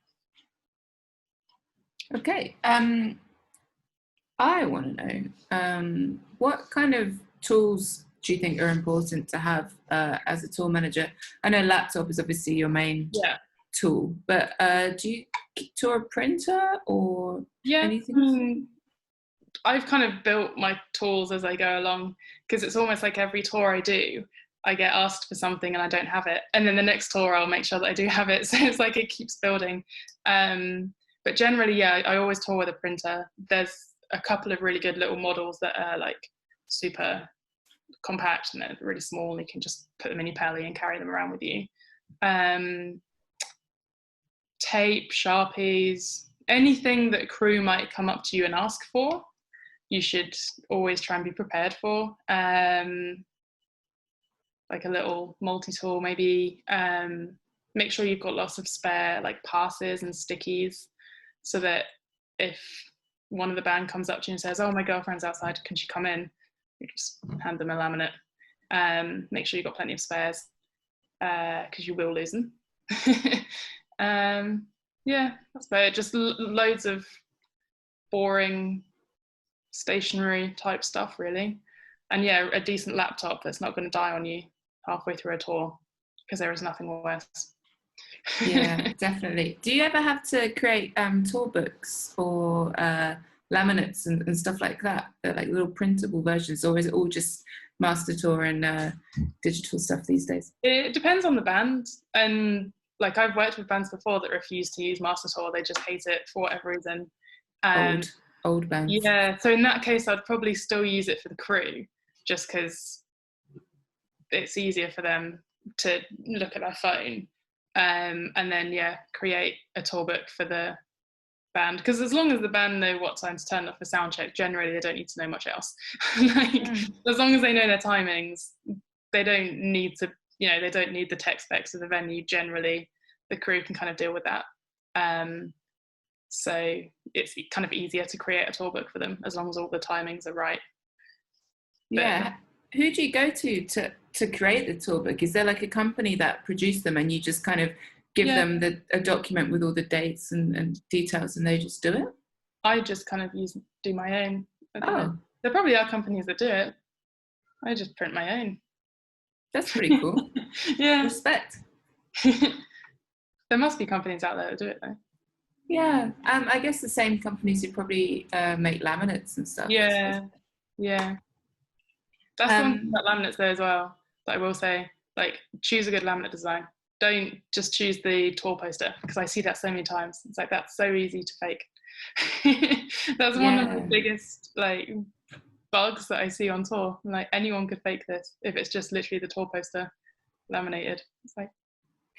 Okay. I want to know, what kind of tools do you think are important to have as a tour manager? I know laptop is obviously your main tool, but do you tour a printer or anything? I've kind of built my tools as I go along because it's almost like every tour I do, I get asked for something and I don't have it. And then the next tour, I'll make sure that I do have it. So it's like it keeps building. But generally, I always tour with a printer. There's a couple of really good little models that are super compact and they're really small. You can just put them in your pelly and carry them around with you. Tape, Sharpies, anything that crew might come up to you and ask for, you should always try and be prepared for. A little multi-tool maybe. Make sure you've got lots of spare passes and stickies so that if one of the band comes up to you and says, oh, my girlfriend's outside, can she come in? You just hand them a laminate. Make sure you've got plenty of spares because you will lose them. That's about it. Just loads of boring stationery type stuff really. And a decent laptop that's not going to die on you halfway through a tour, because there is nothing worse. Yeah, definitely. Do you ever have to create tour books or laminates and stuff like that? They're little printable versions, or is it all just master tour and digital stuff these days? It depends on the band. And I've worked with bands before that refuse to use master tour. They just hate it for whatever reason. Old bands. Yeah, so in that case, I'd probably still use it for the crew, just because it's easier for them to look at their phone and then create a tour book for the band, because as long as the band know what time to turn up for sound check, generally they don't need to know much else. As long as they know their timings, they don't need to, they don't need the tech specs of the venue. Generally the crew can kind of deal with that. So it's kind of easier to create a tour book for them as long as all the timings are right. Yeah. Who do you go to create the tour book? Is there a company that produced them and you just kind of give them a document with all the dates and details and they just do it? I just kind of do my own. There probably are companies that do it. I just print my own. That's pretty cool. Yeah. Respect. There must be companies out there that do it though. Yeah. I guess the same companies who probably make laminates and stuff. Yeah. That's the one thing about laminates there as well, that I will say. Choose a good laminate design. Don't just choose the tour poster, because I see that so many times. It's that's so easy to fake. That's one of the Yeah. biggest like bugs that I see on tour. Like anyone could fake this if it's just literally the tour poster laminated. It's like,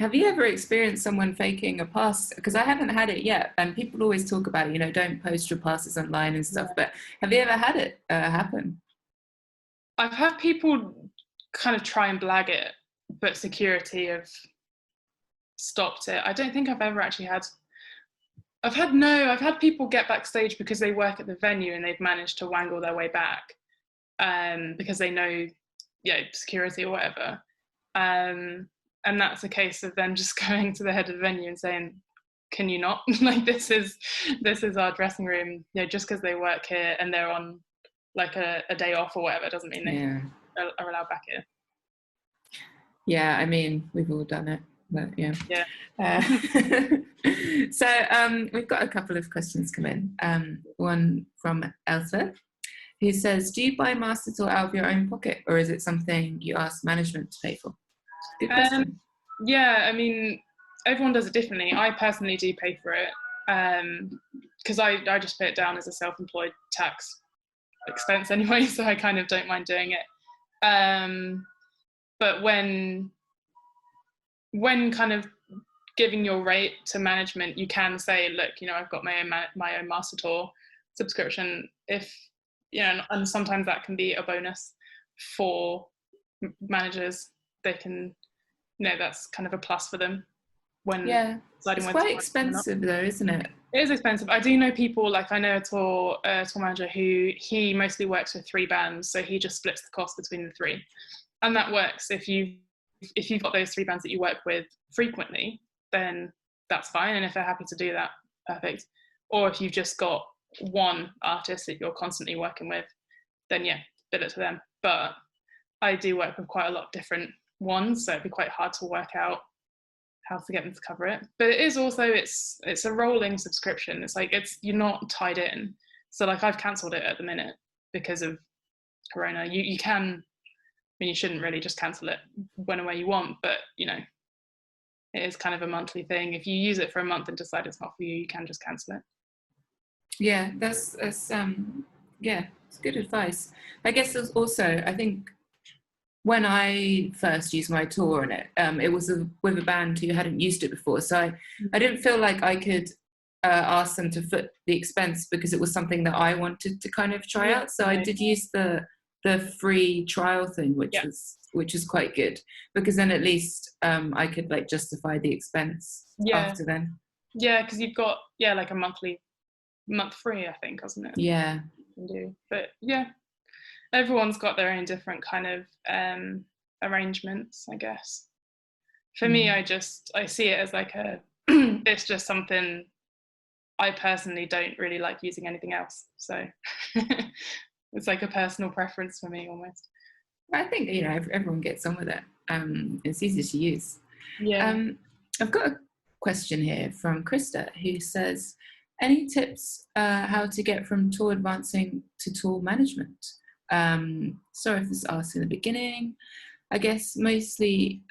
Have you ever experienced someone faking a pass? Because I haven't had it yet, and people always talk about it, you know, don't post your passes online and stuff, yeah. but have you ever had it happen? I've had people kind of try and blag it, but security have stopped it. I don't think I've ever actually had. I've had people get backstage because they work at the venue and they've managed to wangle their way back, because they know, yeah, security or whatever. And that's a case of them just going to the head of the venue and saying, "Can you not? Like this is our dressing room. You know, just because they work here and they're on like a day off or whatever doesn't mean they Yeah. are allowed back here." Yeah, I mean, we've all done it, but yeah. Yeah. So we've got a couple of questions come in. One from Elsa, who says, do you buy Master Tour out of your own pocket, or is it something you ask management to pay for? Good question. Yeah, I mean, everyone does it differently. I personally do pay for it, because I just put it down as a self-employed tax expense anyway, so I kind of don't mind doing it. But when kind of giving your rate to management, you can say, look, you know, I've got my own Master Tour subscription. If you know, and sometimes that can be a bonus for managers. They can, you know, that's kind of a plus for them when deciding it's when quite to expensive though, isn't it? It is expensive. I do know people, like I know a tour manager who he mostly works with 3 bands, so he just splits the cost between the 3, and that works. If you've got those 3 bands that you work with frequently, then that's fine, and if they're happy to do that, perfect. Or if you've just got one artist that you're constantly working with, then yeah, bill it to them. But I do work with quite a lot of different ones, so it'd be quite hard to work out how to get them to cover it. But it is also, it's a rolling subscription. It's like you're not tied in. So like I've cancelled it at the minute because of Corona. You can, I mean, you shouldn't really just cancel it whenever you want, but you know, it is kind of a monthly thing. If you use it for a month and decide it's not for you, you can just cancel it. Yeah, that's yeah, it's good advice. I guess there's also, I think when I first used my tour on it, it was with a band who hadn't used it before, so I didn't feel like I could ask them to foot the expense because it was something that I wanted to kind of try out. So I did use the free trial thing, which is quite good, because then at least I could like justify the expense after then. Yeah, because you've got like a month free, I think, wasn't it? Yeah. You can do, but yeah, everyone's got their own different kind of arrangements, I guess. For me, I see it as like it's just something I personally don't really like using anything else. So it's like a personal preference for me almost. I think, you know, everyone gets on with it. It's easy to use. Yeah. I've got a question here from Krista, who says, any tips how to get from tour advancing to tour management? Sorry if this is asked in the beginning. I guess mostly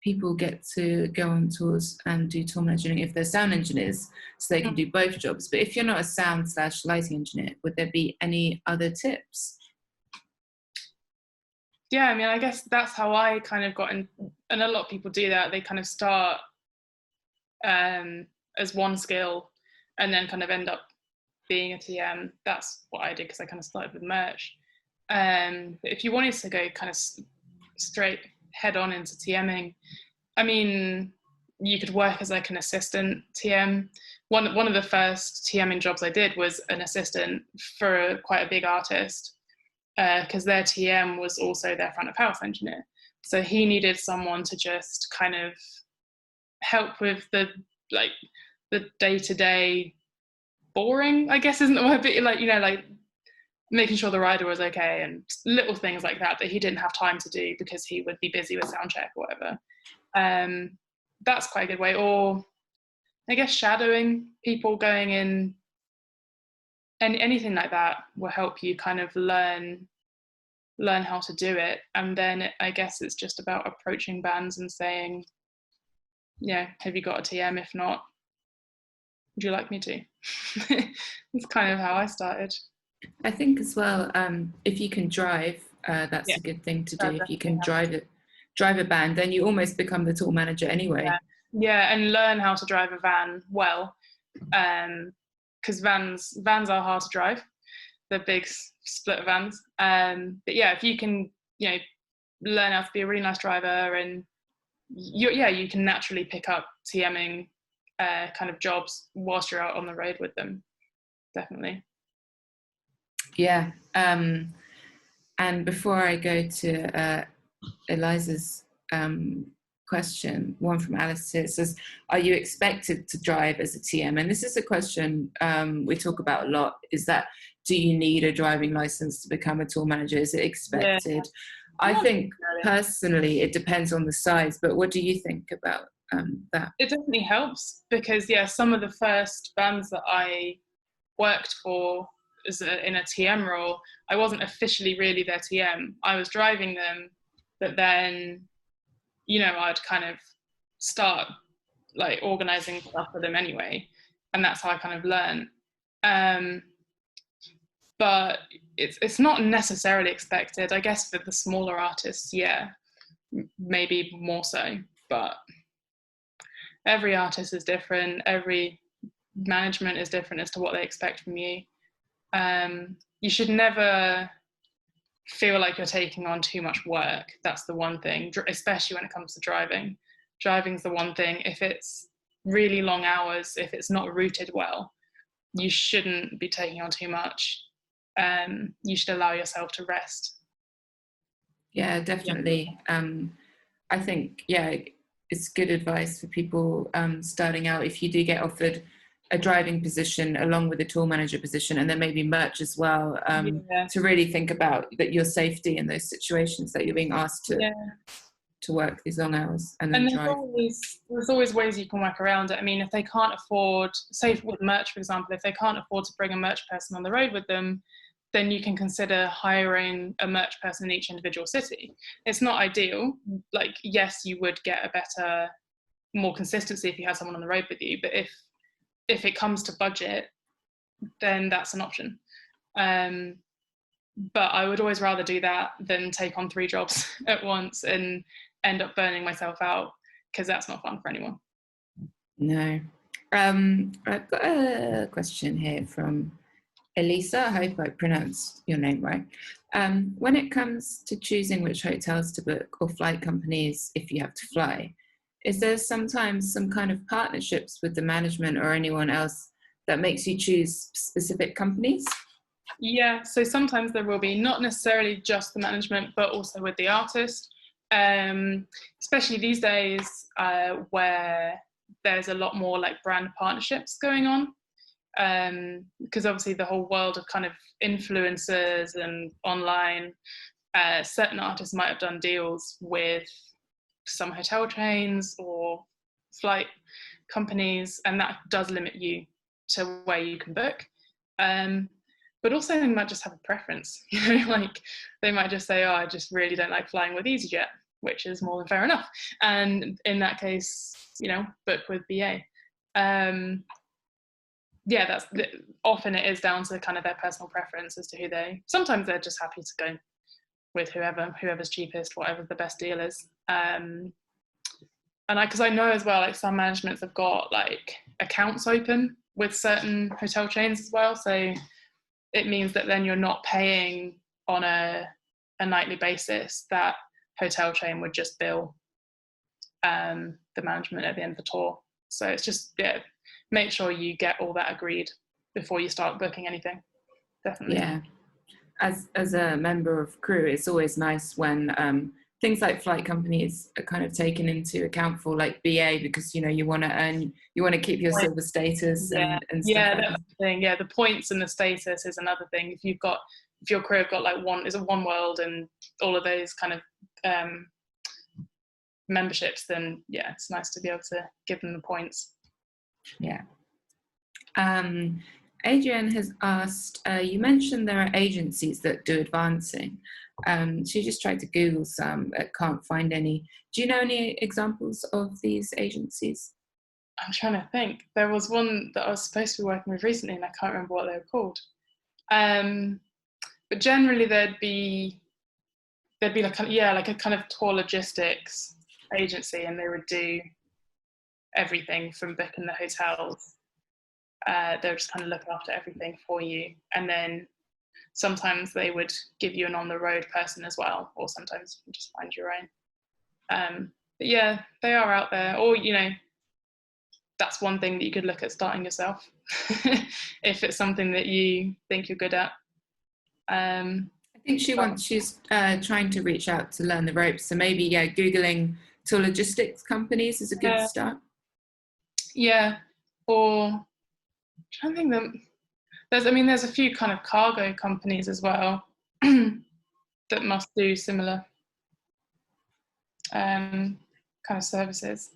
people get to go on tours and do tour managing if they're sound engineers, so they can do both jobs. But if you're not a sound/lighting engineer, would there be any other tips? Yeah, I mean, I guess that's how I kind of got in, and a lot of people do that. They kind of start as one skill and then kind of end up being a TM. That's what I did because I kind of started with merch. But if you wanted to go kind of straight head on into TMing, I mean, you could work as like an assistant TM. One of the first TMing jobs I did was an assistant for quite a big artist, because their TM was also their front of house engineer. So he needed someone to just kind of help with the day-to-day boring, I guess isn't the word, but like, you know, like making sure the rider was okay and little things like that he didn't have time to do because he would be busy with sound check or whatever. That's quite a good way. Or I guess shadowing people going in, and anything like that will help you kind of learn how to do it. And then I guess it's just about approaching bands and saying, yeah, have you got a TM? If not, would you like me to? It's kind of how I started. I think as well, if you can drive, that's Yeah, a good thing to do. that If you definitely can helps. drive a band, then you almost become the tour manager anyway. Yeah, and learn how to drive a van well, because vans are hard to drive. The big split vans. But yeah, if you can, learn how to be a really nice driver, and you can naturally pick up TMing kind of jobs whilst you're out on the road with them. Definitely. Yeah. And before I go to Eliza's question, one from Alice here says, are you expected to drive as a TM? And this is a question we talk about a lot, is that, do you need a driving license to become a tour manager? Is it expected? Yeah. I think personally it depends on the size, but what do you think about that? It definitely helps because, some of the first bands that I worked for in a TM role, I wasn't officially really their TM. I was driving them, but then, I'd kind of start like organizing stuff for them anyway. And that's how I kind of learned. But it's not necessarily expected. I guess for the smaller artists, maybe more so. But every artist is different. Every management is different as to what they expect from you. You should never feel like you're taking on too much work. That's the one thing, especially when it comes to driving. Driving's the one thing. If it's really long hours, if it's not routed well, you shouldn't be taking on too much. You should allow yourself to rest. Yeah, definitely. I think, it's good advice for people starting out. If you do get offered a driving position along with a tour manager position, and then maybe merch as well, to really think about that your safety in those situations that you're being asked to work these long hours and then drive. There's always ways you can work around it. I mean, if they can't afford, say with merch, for example, if they can't afford to bring a merch person on the road with them, then you can consider hiring a merch person in each individual city. It's not ideal. Like, yes, you would get a better, more consistency if you had someone on the road with you, but if it comes to budget, then that's an option. But I would always rather do that than take on 3 jobs at once and end up burning myself out, because that's not fun for anyone. No. I've got a question here from Elisa. I hope I pronounced your name right. When it comes to choosing which hotels to book or flight companies, if you have to fly, is there sometimes some kind of partnerships with the management or anyone else that makes you choose specific companies? Yeah, so sometimes there will be, not necessarily just the management, but also with the artist. Especially these days where there's a lot more like brand partnerships going on. Because obviously the whole world of kind of influencers and online, certain artists might have done deals with some hotel chains or flight companies, and that does limit you to where you can book. But also they might just have a preference, like they might just say, oh, I just really don't like flying with EasyJet, which is more than fair enough. And in that case, book with BA. That's often it is down to kind of their personal preference as to who sometimes they're just happy to go with whoever's cheapest, whatever the best deal is. And because I know as well, like some managements have got like accounts open with certain hotel chains as well. So it means that then you're not paying on a nightly basis. That hotel chain would just bill the management at the end of the tour. So it's just, make sure you get all that agreed before you start booking anything. Definitely. Yeah. As a member of crew, it's always nice when things like flight companies are kind of taken into account for, like BA, because you want to keep your silver status and stuff. That's the thing. Yeah, the points and the status is another thing. If your crew have got like one world and all of those kind of memberships, then it's nice to be able to give them the points. Yeah. Adrienne has asked, you mentioned there are agencies that do advancing. She just tried to Google some, can't find any. Do you know any examples of these agencies? I'm trying to think. There was one that I was supposed to be working with recently, and I can't remember what they were called. But generally, there'd be like a kind of tour logistics agency, and they would do everything from booking the hotels. They would just kind of look after everything for you, and then sometimes they would give you an on-the-road person as well, or sometimes you just find your own. But yeah, they are out there. Or, you know, that's one thing that you could look at starting yourself if it's something that you think you're good at. I think she's trying to reach out to learn the ropes. So maybe, Googling tour logistics companies is a good start. Yeah, or I'm trying to think that there's a few kind of cargo companies as well that must do similar kind of services.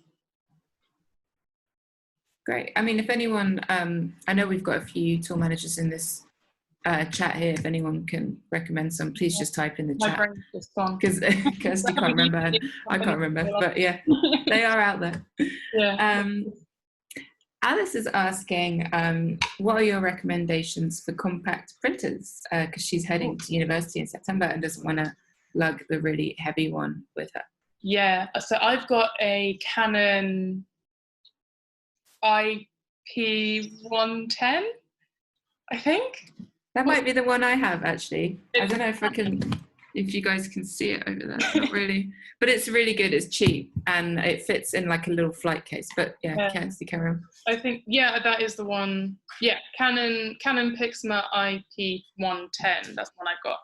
Great. I mean, if anyone, I know we've got a few tour managers in this chat here. If anyone can recommend some, please just type in the chat. My brain's just gone. Because Kirstie can't remember, and I can't remember. But yeah, they are out there. Yeah. Alice is asking, what are your recommendations for compact printers? Because she's heading to university in September and doesn't want to lug the really heavy one with her. Yeah, so I've got a Canon IP110, I think. That might be the one I have, actually. I don't know if you guys can see it over there. Not really. But it's really good. It's cheap and it fits in like a little flight case. But Kirstie, carry on. I think, that is the one. Yeah, Canon Pixma IP110. That's the one I've got,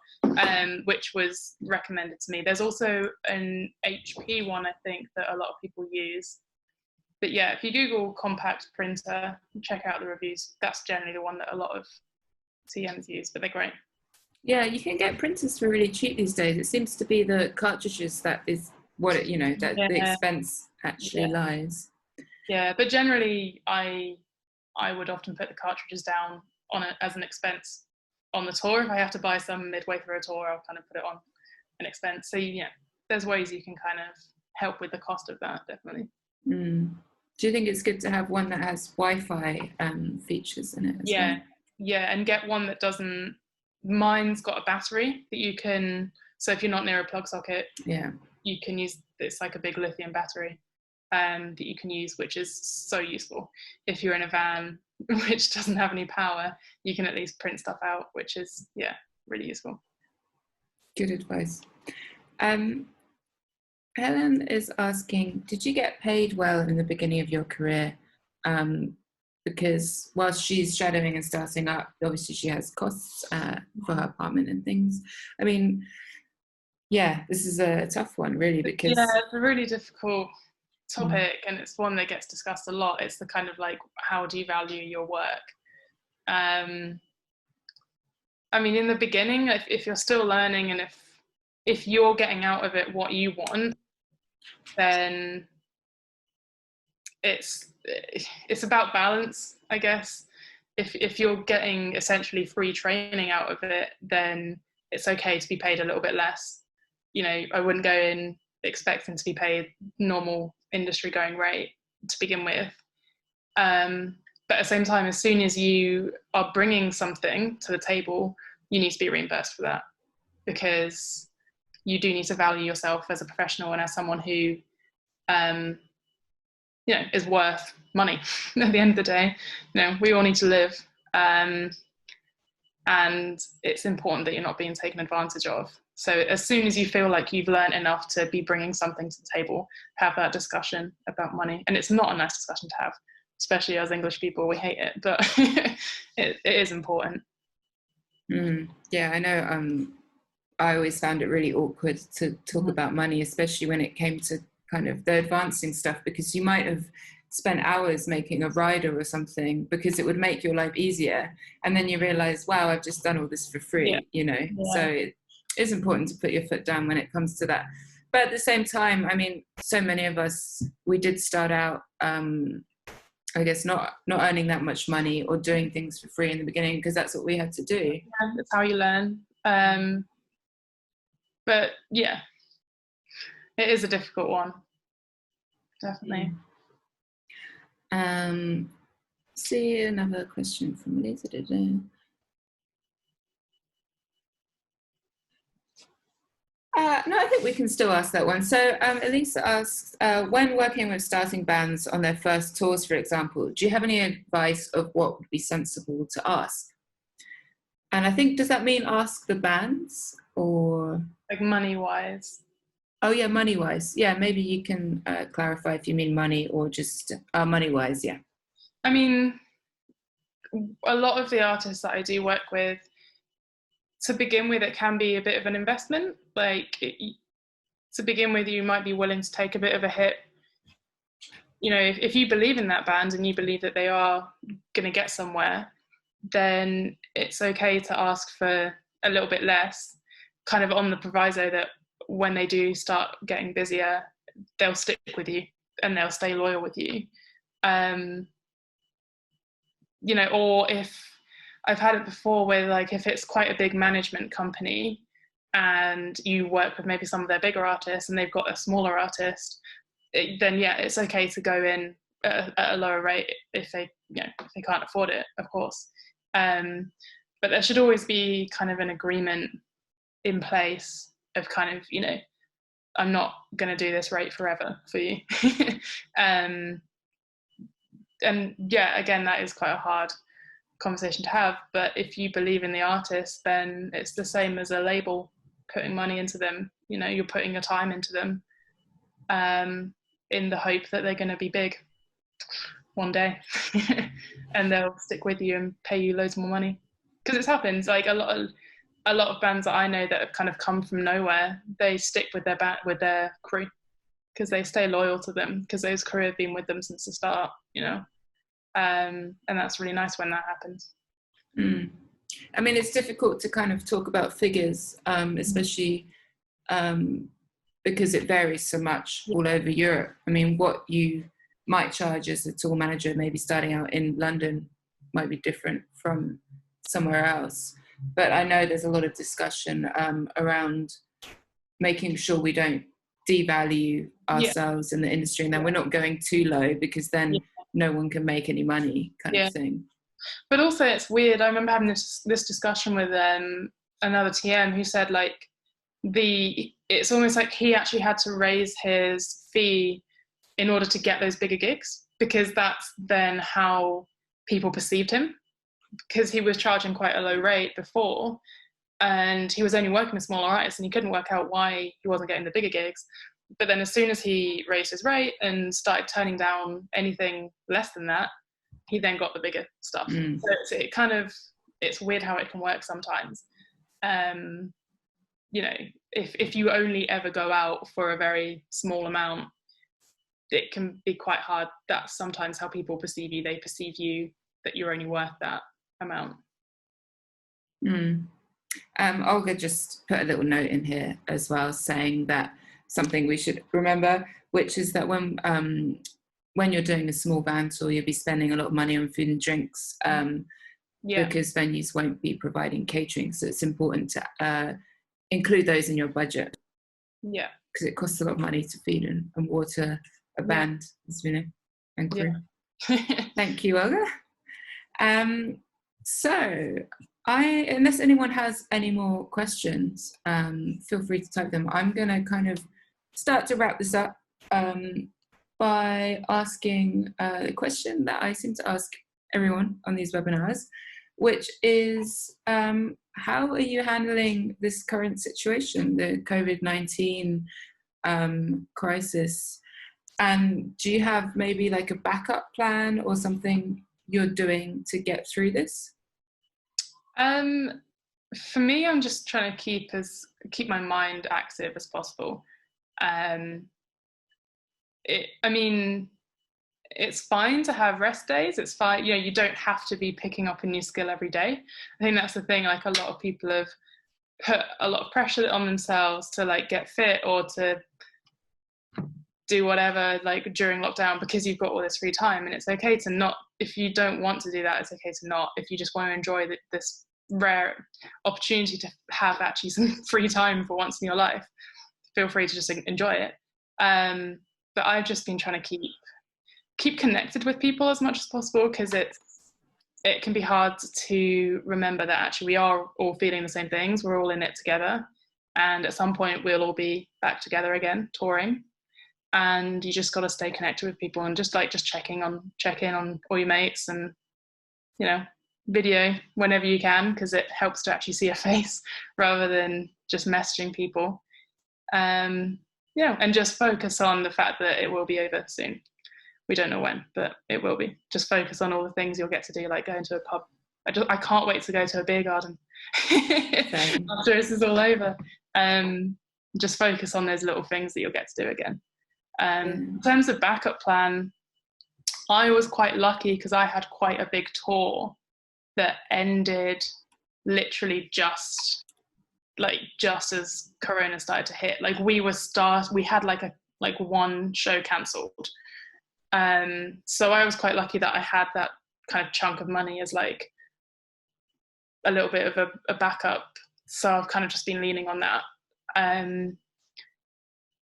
which was recommended to me. There's also an HP one, I think, that a lot of people use. But yeah, if you Google compact printer, check out the reviews. That's generally the one that a lot of TMs use, but they're great. Yeah, you can get printers for really cheap these days. It seems to be the cartridges that is what it, the expense actually lies. Yeah, but generally I would often put the cartridges down on it as an expense on the tour. If I have to buy some midway through a tour, I'll kind of put it on an expense. So yeah, there's ways you can kind of help with the cost of that, definitely. Do you think it's good to have one that has Wi-Fi features in it as well? Yeah, and get one that doesn't. Mine's got a battery that you can. So if you're not near a plug socket, you can use. It's like a big lithium battery that you can use, which is so useful. If you're in a van which doesn't have any power, you can at least print stuff out, which is really useful. Good advice. Helen is asking, did you get paid well in the beginning of your career? Because whilst she's shadowing and starting up, obviously she has costs for her apartment and things. I mean, this is a tough one, really, because... Yeah, it's a really difficult topic, and it's one that gets discussed a lot. It's the kind of like, how do you value your work? I mean, in the beginning, if you're still learning and if you're getting out of it what you want, then it's about balance, I guess. If you're getting essentially free training out of it, then it's okay to be paid a little bit less. I wouldn't go in expecting to be paid normal industry going rate to begin with. But at the same time, as soon as you are bringing something to the table, you need to be reimbursed for that, because you do need to value yourself as a professional and as someone who is worth money at the end of the day. We all need to live, and it's important that you're not being taken advantage of. So as soon as you feel like you've learned enough to be bringing something to the table, have that discussion about money. And it's not a nice discussion to have, especially as English people. We hate it, but it is important. Yeah, I know. I always found it really awkward to talk about money, especially when it came to kind of the advancing stuff, because you might have spent hours making a rider or something because it would make your life easier, and then you realize, wow, I've just done all this for free. So it is important to put your foot down when it comes to that. But at the same time, I mean, so many of us, we did start out I guess not earning that much money or doing things for free in the beginning, because that's what we had to do. That's how you learn. But yeah, it is a difficult one, definitely. See another question from Lisa. No, I think we can still ask that one. So Elisa asks, when working with starting bands on their first tours, for example, do you have any advice of what would be sensible to ask? And I think, does that mean ask the bands or? Like money-wise? Oh yeah, money-wise. Yeah, maybe you can clarify if you mean money or just money-wise, yeah. I mean, a lot of the artists that I do work with, to begin with, it can be a bit of an investment. Like, to begin with, you might be willing to take a bit of a hit. You know, if you believe in that band and you believe that they are going to get somewhere, then it's okay to ask for a little bit less, kind of on the proviso that when they do start getting busier, they'll stick with you and they'll stay loyal with you. You know, or if I've had it before where, like, if it's quite a big management company and you work with maybe some of their bigger artists and they've got a smaller artist, then yeah, it's okay to go in at a lower rate if they, you know, if they can't afford it, of course. But there should always be kind of an agreement in place of kind of, you know, I'm not going to do this rate forever for you. And yeah, again, that is quite a hard conversation to have. But if you believe in the artist, then it's the same as a label putting money into them. You know, you're putting your time into them in the hope that they're going to be big one day and they'll stick with you and pay you loads more money. Because it's happened, like a lot of bands that I know that have kind of come from nowhere, they stick with their band, with their crew, because they stay loyal to them, because those crew have been with them since the start, you know. And that's really nice when that happens. I mean, it's difficult to kind of talk about figures, especially because it varies so much all over Europe. I mean, what you might charge as a tour manager, maybe starting out in London, might be different from somewhere else. But I know there's a lot of discussion around making sure we don't devalue ourselves in the industry, and then we're not going too low, because then no one can make any money, kind of thing. But also it's weird. I remember having this discussion with another TM who said, like, it's almost like he actually had to raise his fee in order to get those bigger gigs, because that's then how people perceived him, because he was charging quite a low rate before and he was only working with smaller artists and he couldn't work out why he wasn't getting the bigger gigs. But then as soon as he raised his rate and started turning down anything less than that, he then got the bigger stuff. So it kind of, it's weird how it can work sometimes. You know, if you only ever go out for a very small amount, it can be quite hard. That's sometimes how people perceive you. They perceive you that you're only worth that amount. Olga just put a little note in here as well, saying that something we should remember, which is that when you're doing a small band tour, you'll be spending a lot of money on food and drinks, because venues won't be providing catering. So it's important to include those in your budget. Yeah. Because it costs a lot of money to feed and water a band, as we know, and crew. Thank you, Olga. So unless anyone has any more questions, feel free to type them. I'm going to kind of start to wrap this up by asking a question that I seem to ask everyone on these webinars, which is, how are you handling this current situation, the COVID-19 crisis? And do you have maybe like a backup plan or something you're doing to get through this? For me, I'm just trying to keep my mind active as possible. I mean, it's fine to have rest days. It's fine, you know, you don't have to be picking up a new skill every day. I think that's the thing, like a lot of people have put a lot of pressure on themselves to like get fit or to do whatever like during lockdown, because you've got all this free time. And it's okay to not, if you don't want to do that, it's okay to not. If you just want to enjoy this rare opportunity to have actually some free time for once in your life, feel free to just enjoy it. But I've just been trying to keep connected with people as much as possible, because it can be hard to remember that actually we are all feeling the same things. We're all in it together, and at some point we'll all be back together again touring. And you just got to stay connected with people, and just check in on all your mates, and video whenever you can, because it helps to actually see a face rather than just messaging people. And just focus on the fact that it will be over soon. We don't know when, but it will be. Just focus on all the things you'll get to do, like going to a pub. I can't wait to go to a beer garden after this is all over. Just focus on those little things that you'll get to do again. In terms of backup plan, I was quite lucky because I had quite a big tour that ended literally just as Corona started to hit. Like we had like one show cancelled. So I was quite lucky that I had that kind of chunk of money as like a little bit of a backup. So I've kind of just been leaning on that.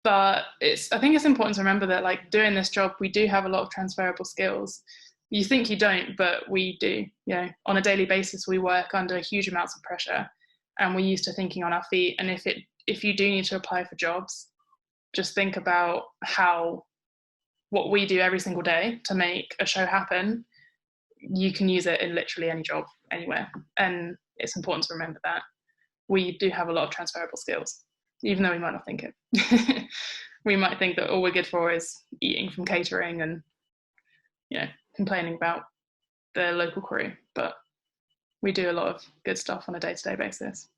But I think it's important to remember that like doing this job, we do have a lot of transferable skills. You think you don't, but we do. On a daily basis, we work under huge amounts of pressure, and we're used to thinking on our feet. And if you do need to apply for jobs, just think about what we do every single day to make a show happen. You can use it in literally any job, anywhere. And it's important to remember that we do have a lot of transferable skills, even though we might not think it. We might think that all we're good for is eating from catering and, complaining about the local crew, but we do a lot of good stuff on a day-to-day basis.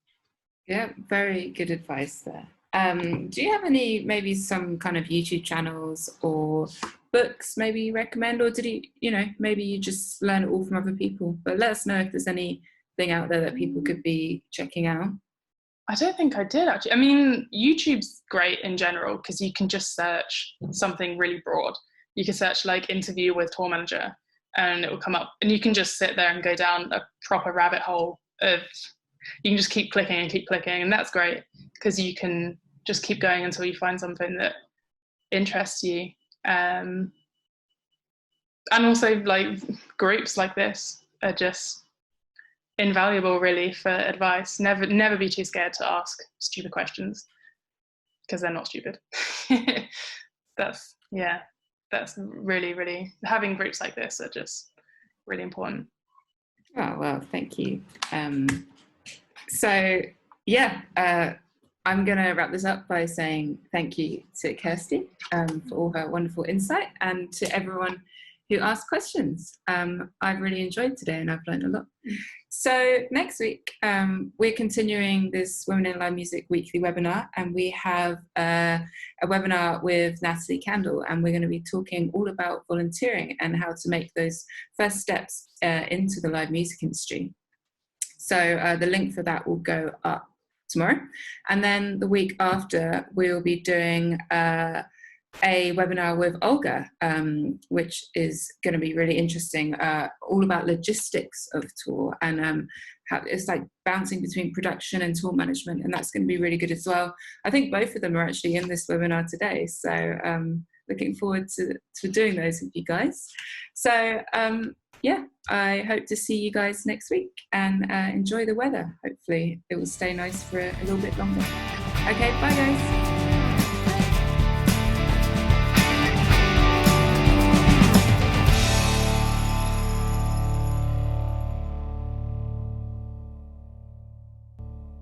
Yeah, very good advice there. Do you have maybe some kind of YouTube channels or books maybe you recommend, or did maybe you just learn it all from other people? But let us know if there's anything out there that people could be checking out. I don't think I did, actually. I mean, YouTube's great in general because you can just search something really broad. You can search like interview with tour manager and it will come up, and you can just sit there and go down a proper rabbit hole of, you can just keep clicking, and that's great because you can just keep going until you find something that interests you. And also like groups like this are just invaluable really for advice. Never be too scared to ask stupid questions because they're not stupid. That's really, really, having groups like this are just really important. Oh, well, thank you. I'm going to wrap this up by saying thank you to Kirstie for all her wonderful insight, and to everyone who asked questions. I've really enjoyed today and I've learned a lot. So next week, we're continuing this Women in Live Music weekly webinar, and we have a webinar with Natalie Candle, and we're going to be talking all about volunteering and how to make those first steps into the live music industry. So the link for that will go up tomorrow. And then the week after, we'll be doing a webinar with Olga, which is going to be really interesting, all about logistics of tour and how it's like bouncing between production and tour management, and that's going to be really good as well. I think both of them are actually in this webinar today, so looking forward to doing those with you guys. So I hope to see you guys next week, and enjoy the weather. Hopefully it will stay nice for a little bit longer. Okay, bye guys.